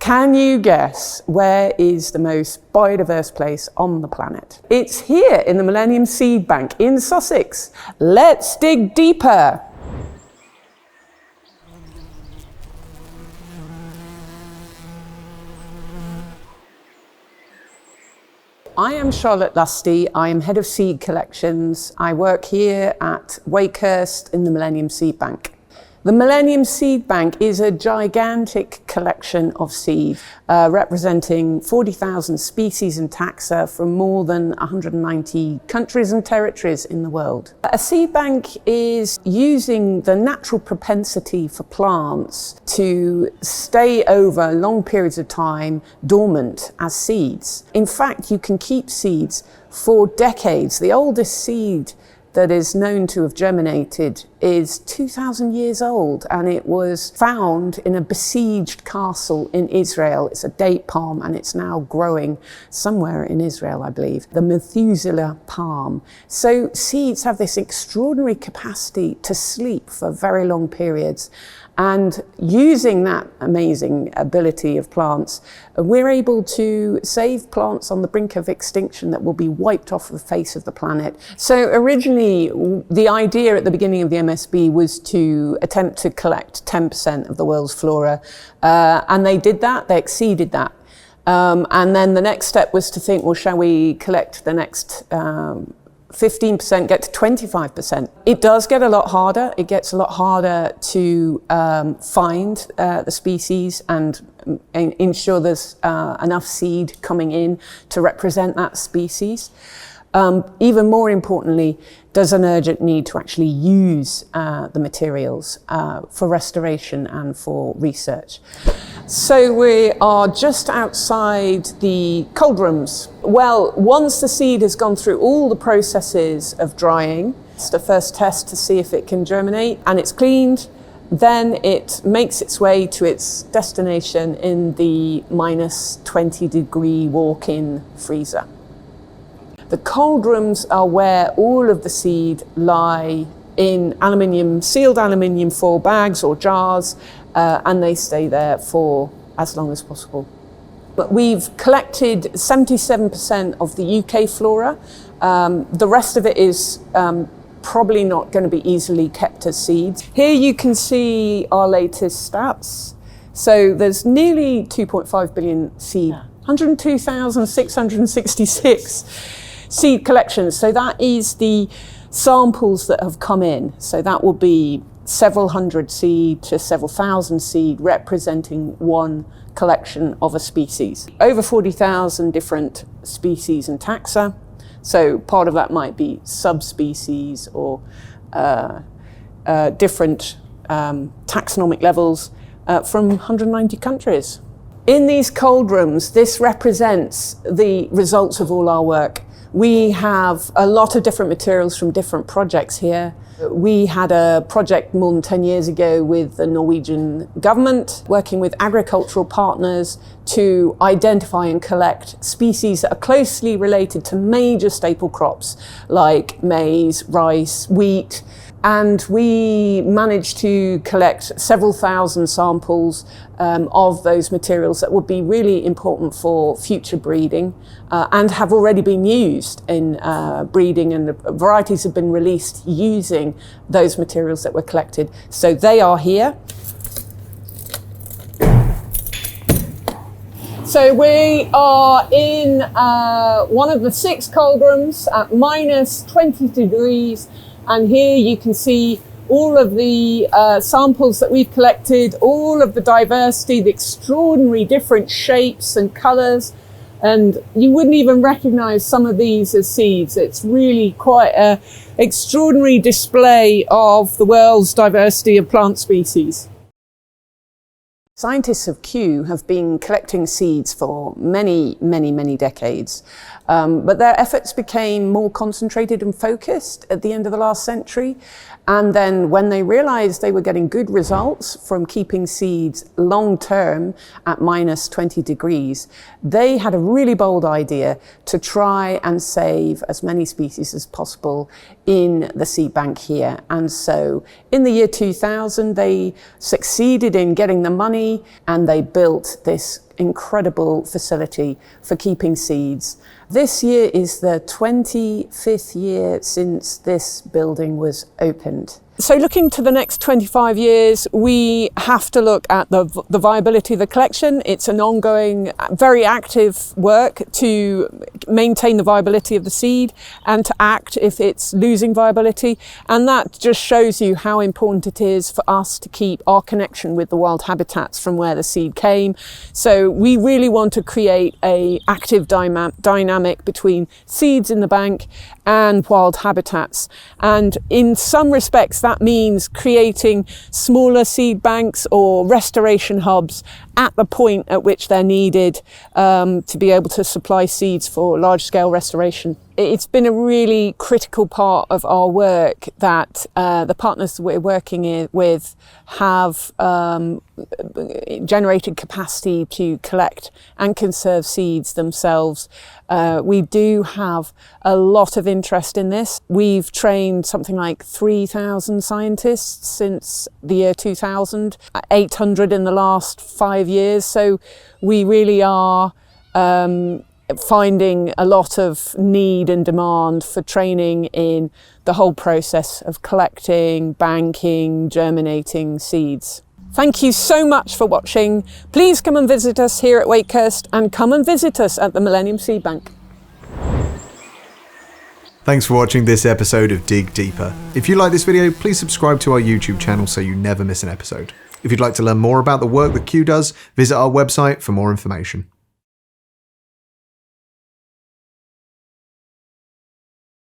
Can you guess where is the most biodiverse place on the planet? It's here in the Millennium Seed Bank in Sussex. Let's dig deeper. I am Charlotte Lusty. I am Head of Seed Collections. I work here at Wakehurst in the Millennium Seed Bank. The Millennium Seed Bank is a gigantic collection of seed representing 40,000 species and taxa from more than 190 countries and territories in the world. A seed bank is using the natural propensity for plants to stay over long periods of time dormant as seeds. In fact, you can keep seeds for decades. The oldest seed that is known to have germinated is 2,000 years old, and it was found in a besieged castle in Israel. It's a date palm, and it's now growing somewhere in Israel, I believe, the Methuselah palm. So seeds have this extraordinary capacity to sleep for very long periods. And using that amazing ability of plants, we're able to save plants on the brink of extinction that will be wiped off the face of the planet. So originally, the idea at the beginning of the MSB was to attempt to collect 10% of the world's flora. And they did that, they exceeded that. And then the next step was to think, well, shall we collect the next 15%, get to 25%. It does get a lot harder. It gets a lot harder to find the species and ensure there's enough seed coming in to represent that species. Even more importantly, there's an urgent need to actually use the materials for restoration and for research. So we are just outside the cold rooms. Well, once the seed has gone through all the processes of drying, it's the first test to see if it can germinate, and it's cleaned, then it makes its way to its destination in the -20-degree walk-in freezer. The cold rooms are where all of the seed lie in sealed aluminium foil bags or jars, and they stay there for as long as possible. But we've collected 77% of the UK flora. The rest of it is probably not going to be easily kept as seeds. Here you can see our latest stats. So there's nearly 2.5 billion seed, 102,666 seed collections. So that is the samples that have come in. So that will be several hundred seed to several thousand seed representing one collection of a species. Over 40,000 different species and taxa. So part of that might be subspecies or different taxonomic levels from 190 countries. In these cold rooms, this represents the results of all our work. We have a lot of different materials from different projects here. We had a project more than 10 years ago with the Norwegian government, working with agricultural partners to identify and collect species that are closely related to major staple crops like maize, rice, wheat. And we managed to collect several thousand samples of those materials that would be really important for future breeding and have already been used in breeding, and the varieties have been released using those materials that were collected. So they are here. So we are in one of the 6 cold rooms at -20 degrees. And here you can see all of the samples that we've collected, all of the diversity, the extraordinary different shapes and colours. And you wouldn't even recognise some of these as seeds. It's really quite an extraordinary display of the world's diversity of plant species. Scientists of Kew have been collecting seeds for many, many, many decades, but their efforts became more concentrated and focused at the end of the last century. And then when they realized they were getting good results from keeping seeds long term at -20 degrees, they had a really bold idea to try and save as many species as possible in the seed bank here. And so in the year 2000, they succeeded in getting the money, and they built this incredible facility for keeping seeds. This year is the 25th year since this building was opened. So looking to the next 25 years, we have to look at the viability of the collection. It's an ongoing, very active work to maintain the viability of the seed and to act if it's losing viability. And that just shows you how important it is for us to keep our connection with the wild habitats from where the seed came. So we really want to create an active dynamic between seeds in the bank and wild habitats. And in some respects, that means creating smaller seed banks or restoration hubs at the point at which they're needed to be able to supply seeds for large-scale restoration. It's been a really critical part of our work that the partners that we're working with have generated capacity to collect and conserve seeds themselves. We do have a lot of interest in this. We've trained something like 3,000 scientists since the year 2000, 800 in the last 5 years. So we really are finding a lot of need and demand for training in the whole process of collecting, banking, germinating seeds. Thank you so much for watching. Please come and visit us here at Wakehurst and come and visit us at the Millennium Seed Bank. Thanks for watching this episode of Dig Deeper. If you like this video, please subscribe to our YouTube channel so you never miss an episode. If you'd like to learn more about the work that Q does, visit our website for more information.